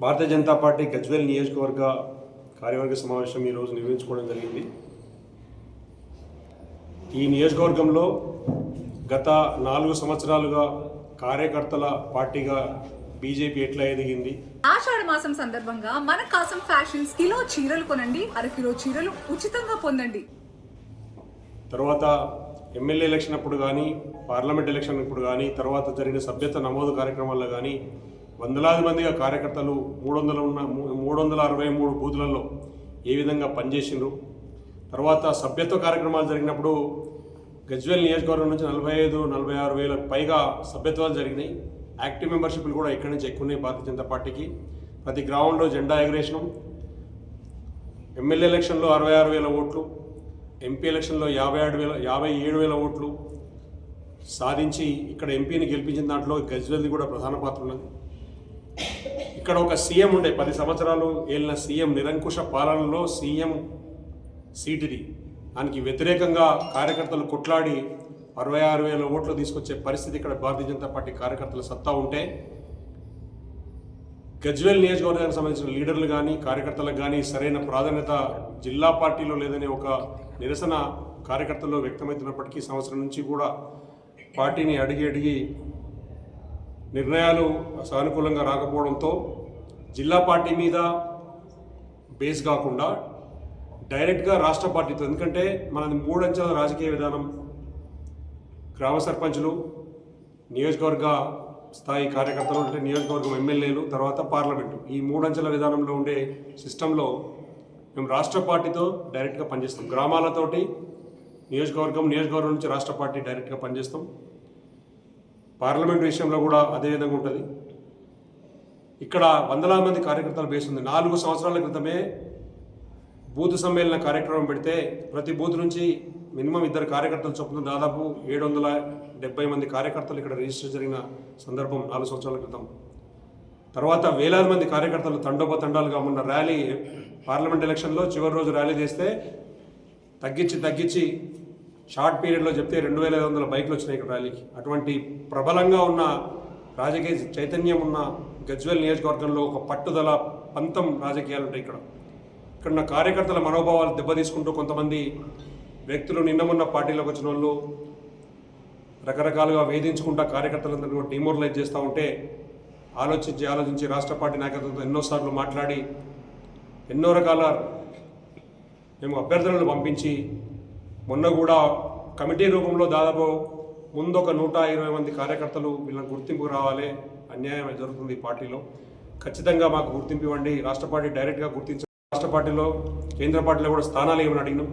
Bharatiya Janata party Gajwel నియోజకవర్గ కార్యవర్గ సమావేశం ఈరోజు నిర్వహించుకోవడం జరిగింది. ఈ నియోజకవర్గంలో గత 4 సంవత్సరాలుగా కార్యకర్తల పార్టీగా బీజేపీ ఎట్లా ఎదిగింది. ఆషాఢ మాసం సందర్భంగా మన కాసం ఫ్యాషన్స్ కిలో చీరలు కొనండి, అరకిలో చీరలు ఉచితంగా పొందండి. తర్వాత ఎమ్మెల్యే ఎలక్షన్ అప్పుడు కానీ, పార్లమెంట్ ఎలక్షన్ అప్పుడు కానీ, తర్వాత జరిగిన సభ్యత్వ నమోదు కార్యక్రమాల్లో కానీ వందలాది మందిగా కార్యకర్తలు 363 బూతులలో ఏ విధంగా పనిచేసిండ్రు. తర్వాత సభ్యత్వ కార్యక్రమాలు జరిగినప్పుడు గజ్వేల్ నియోజకవర్గం నుంచి 45-46 వేలకు పైగా సభ్యత్వాలు జరిగినాయి. యాక్టివ్ మెంబర్షిప్లు కూడా ఇక్కడి నుంచి ఎక్కువ ఉన్నాయి భారతీయ జనతా పార్టీకి. ప్రతి గ్రామంలో జెండా ఎగరేషనం. ఎమ్మెల్యే ఎలక్షన్లో 66,000 ఓట్లు, ఎంపీ ఎలక్షన్లో 57,000 ఓట్లు సాధించి ఇక్కడ ఎంపీని గెలిపించిన దాంట్లో గజ్వేల్ది కూడా ప్రధాన పాత్ర ఉన్నది. ఇక్కడ ఒక సీఎం ఉండే 10 సంవత్సరాలు ఏలిన సీఎం నిరంకుశ పాలనలో సీఎం సీటుది. దానికి వ్యతిరేకంగా కార్యకర్తలు కొట్లాడి 66,000 ఓట్లు తీసుకొచ్చే పరిస్థితి ఇక్కడ భారతీయ జనతా పార్టీ కార్యకర్తల సత్తా ఉంటే, గజ్వేల్ నియోజకవర్గానికి సంబంధించిన లీడర్లు కానీ కార్యకర్తలకు కానీ సరైన ప్రాధాన్యత జిల్లా పార్టీలో లేదనే ఒక నిరసన కార్యకర్తల్లో వ్యక్తమవుతున్నప్పటికీ సంవత్సరం నుంచి కూడా పార్టీని అడిగి నిర్ణయాలు సానుకూలంగా రాకపోవడంతో జిల్లా పార్టీ మీద బేస్ కాకుండా డైరెక్ట్గా రాష్ట్ర పార్టీతో, ఎందుకంటే మనది 3 అంచెల రాజకీయ విధానం. గ్రామ సర్పంచులు, నియోజకవర్గ స్థాయి కార్యకర్తలు అంటే నియోజకవర్గం ఎమ్మెల్యేలు, తర్వాత పార్లమెంటు, ఈ 3 అంచెల విధానంలో ఉండే సిస్టంలో మేము రాష్ట్ర పార్టీతో డైరెక్ట్గా పనిచేస్తాం. గ్రామాలతోటి నియోజకవర్గం నుంచి రాష్ట్ర పార్టీ డైరెక్ట్గా పనిచేస్తాం. పార్లమెంట్ విషయంలో కూడా అదే విధంగా ఉంటుంది. ఇక్కడ వందలాది మంది కార్యకర్తల బేస్ ఉంది. 4 సంవత్సరాల క్రితమే బూత్ సమ్మేళన కార్యక్రమం పెడితే ప్రతి బూత్ నుంచి మినిమం 2 కార్యకర్తలు చొప్పున దాదాపు 770 మంది కార్యకర్తలు ఇక్కడ రిజిస్టర్ జరిగిన సందర్భం 4 సంవత్సరాల క్రితం. తర్వాత వేలాది మంది కార్యకర్తలు తండోపతండాలుగా ఉన్న ర్యాలీ, పార్లమెంట్ ఎలక్షన్లో చివరి రోజు ర్యాలీ చేస్తే తగ్గించి షార్ట్ పీరియడ్లో చెప్తే 2,500 బైకులు వచ్చినాయి ఇక్కడ ర్యాలీకి. అటువంటి ప్రబలంగా ఉన్న రాజకీయ చైతన్యం ఉన్న గజ్వేల్ నియోజకవర్గంలో ఒక పట్టుదల పంతం రాజకీయాలు ఉంటాయి. ఇక్కడ ఉన్న కార్యకర్తల మనోభావాలు దెబ్బతీసుకుంటూ కొంతమంది వ్యక్తులు నిన్నమున్న పార్టీలోకి వచ్చిన వాళ్ళు రకరకాలుగా వేధించుకుంటా కార్యకర్తలందరూ డిమోరలైజ్ చేస్తూ ఉంటే ఆలోచించి రాష్ట్ర పార్టీ నాయకత్వంతో ఎన్నోసార్లు మాట్లాడి ఎన్నో రకాల మేము అభ్యర్థులను పంపించి మొన్న కూడా కమిటీ రూపంలో దాదాపు ముందు ఒక 120 మంది కార్యకర్తలు వీళ్ళని గుర్తింపు రావాలి, అన్యాయం జరుగుతుంది పార్టీలో, ఖచ్చితంగా మాకు గుర్తింపు ఇవ్వండి, రాష్ట్ర పార్టీ డైరెక్ట్గా గుర్తించాలి, రాష్ట్ర పార్టీలో కేంద్ర పార్టీలో కూడా స్థానాలు ఏమని అడిగినాం.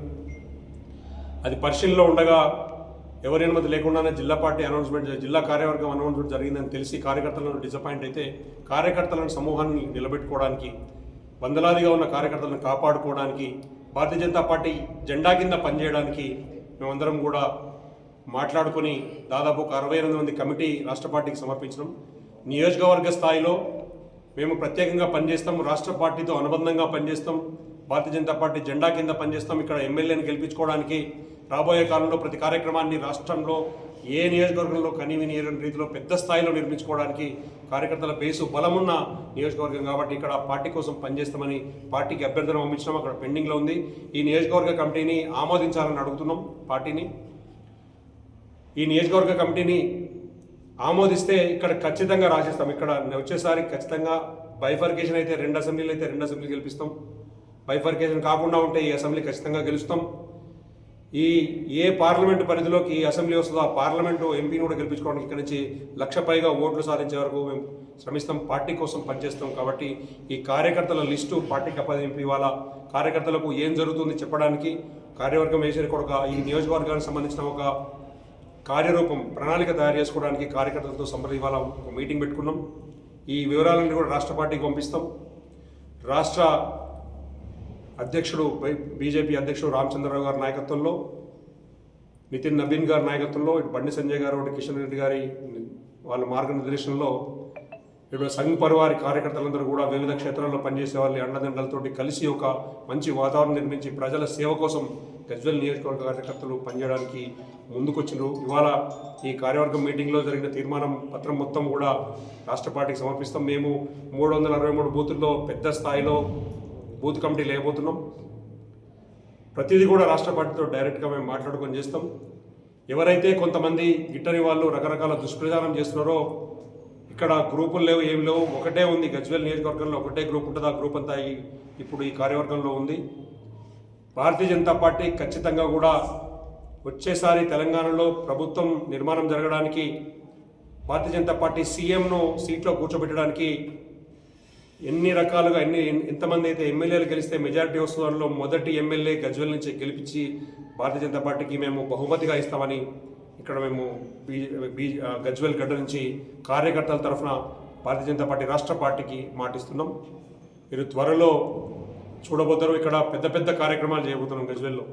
అది పరిశీలనలో ఉండగా ఎవరి అనుమతి లేకుండానే జిల్లా కార్యవర్గం అనౌన్స్మెంట్ జరిగిందని తెలిసి కార్యకర్తలను డిసప్పాయింట్ అయితే కార్యకర్తలను సమూహాన్ని నిలబెట్టుకోవడానికి, వందలాదిగా ఉన్న కార్యకర్తలను కాపాడుకోవడానికి, భారతీయ జనతా పార్టీ జెండా కింద పనిచేయడానికి మేమందరం కూడా మాట్లాడుకొని దాదాపు 68 మంది కమిటీ రాష్ట్ర పార్టీకి సమర్పించడం. నియోజకవర్గ స్థాయిలో మేము ప్రత్యేకంగా పనిచేస్తాం, రాష్ట్ర పార్టీతో అనుబంధంగా పనిచేస్తాం, భారతీయ జనతా పార్టీ జెండా కింద పనిచేస్తాం. ఇక్కడ ఎమ్మెల్యేని గెలిపించుకోవడానికి రాబోయే కాలంలో ప్రతి కార్యక్రమాన్ని రాష్ట్రంలో ఏ నియోజకవర్గంలో కనీవిని రీతిలో పెద్ద స్థాయిలో నిర్మించుకోవడానికి కార్యకర్తల బేసు బలమున్న నియోజకవర్గం కాబట్టి ఇక్కడ పార్టీ కోసం పనిచేస్తామని పార్టీకి అభ్యర్థన పంపించడం అక్కడ పెండింగ్లో ఉంది. ఈ నియోజకవర్గ కమిటీని ఆమోదించాలని అడుగుతున్నాం పార్టీని. ఈ నియోజకవర్గ కమిటీని ఆమోదిస్తే ఇక్కడ ఖచ్చితంగా రాసేస్తాం. ఇక్కడ వచ్చేసారి ఖచ్చితంగా బైఫర్కేషన్ అయితే 2 అసెంబ్లీలు అయితే 2 అసెంబ్లీలు గెలిపిస్తాం. బైఫర్కేషన్ కాకుండా ఉంటే ఈ అసెంబ్లీ ఖచ్చితంగా గెలుస్తాం. ఏ పార్లమెంటు పరిధిలోకి ఈ అసెంబ్లీ వస్తుందో ఆ పార్లమెంటు ఎంపీని కూడా గెలిపించుకోవడానికి ఇక్కడ నుంచి 1,00,000 పైగా ఓట్లు సాధించే వరకు మేము శ్రమిస్తాం, పార్టీ కోసం పనిచేస్తాం. కాబట్టి ఈ కార్యకర్తల లిస్టు పార్టీకి అప్పగింపు ఇవ్వాలా, కార్యకర్తలకు ఏం జరుగుతుంది చెప్పడానికి కార్యవర్గం వేసే కూడా ఈ నియోజకవర్గానికి సంబంధించిన ఒక కార్యరూపం ప్రణాళిక తయారు చేసుకోవడానికి కార్యకర్తలతో ఇవాళ ఒక మీటింగ్ పెట్టుకున్నాం. ఈ వివరాలన్నీ కూడా రాష్ట్ర పార్టీకి పంపిస్తాం. రాష్ట్ర అధ్యక్షుడు బీజేపీ అధ్యక్షుడు రామచంద్రరావు గారి నాయకత్వంలో, నితిన్ నబీన్ గారి నాయకత్వంలో, ఇటు బండి సంజయ్ గారు, ఇటు కిషన్ రెడ్డి గారి వాళ్ళ మార్గనిర్దేశంలో ఇప్పుడు సంఘ్ పరివారి కార్యకర్తలందరూ కూడా వివిధ క్షేత్రాల్లో పనిచేసే వాళ్ళ అండదండలతోటి కలిసి ఒక మంచి వాతావరణం నిర్మించి ప్రజల సేవ కోసం గజ్వేల్ నియోజకవర్గ కార్యకర్తలు పనిచేయడానికి ముందుకొచ్చినారు. ఇవాళ ఈ కార్యవర్గం మీటింగ్లో జరిగిన తీర్మానం పత్రం మొత్తం కూడా రాష్ట్ర పార్టీకి సమర్పిస్తాం. మేము 363 బూతుల్లో పెద్ద స్థాయిలో బూత్ కమిటీ లేకపోతున్నాం. ప్రతిదీ కూడా రాష్ట్ర పార్టీతో డైరెక్ట్గా మేము మాట్లాడుకొని చేస్తాం. ఎవరైతే కొంతమంది గిట్టని వాళ్ళు రకరకాల దుష్ప్రచారం చేస్తున్నారో, ఇక్కడ గ్రూపులు లేవు, ఏం లేవు, ఒకటే ఉంది గజ్వేల్ నియోజకవర్గంలో, ఒకటే గ్రూప్ ఉంటుంది. ఆ గ్రూప్ అంతా ఇప్పుడు ఈ కార్యవర్గంలో ఉంది. భారతీయ జనతా పార్టీ ఖచ్చితంగా కూడా వచ్చేసారి తెలంగాణలో ప్రభుత్వం నిర్మాణం జరగడానికి, భారతీయ జనతా పార్టీ సీఎంను సీట్లో కూర్చోబెట్టడానికి ఎన్ని రకాలుగా ఎంతమంది అయితే ఎమ్మెల్యేలు గెలిస్తే మెజారిటీ వస్తుందో మొదటి ఎమ్మెల్యే గజ్వేల్ నుంచి గెలిపించి భారతీయ జనతా పార్టీకి మేము బహుమతిగా ఇస్తామని ఇక్కడ మేము గజ్వేల్ గడ్డ నుంచి కార్యకర్తల తరఫున భారతీయ జనతా పార్టీ రాష్ట్ర పార్టీకి మాటిస్తున్నాం. మీరు త్వరలో చూడబోతారు. ఇక్కడ పెద్ద పెద్ద కార్యక్రమాలు చేయబోతున్నాం గజ్వేల్లో.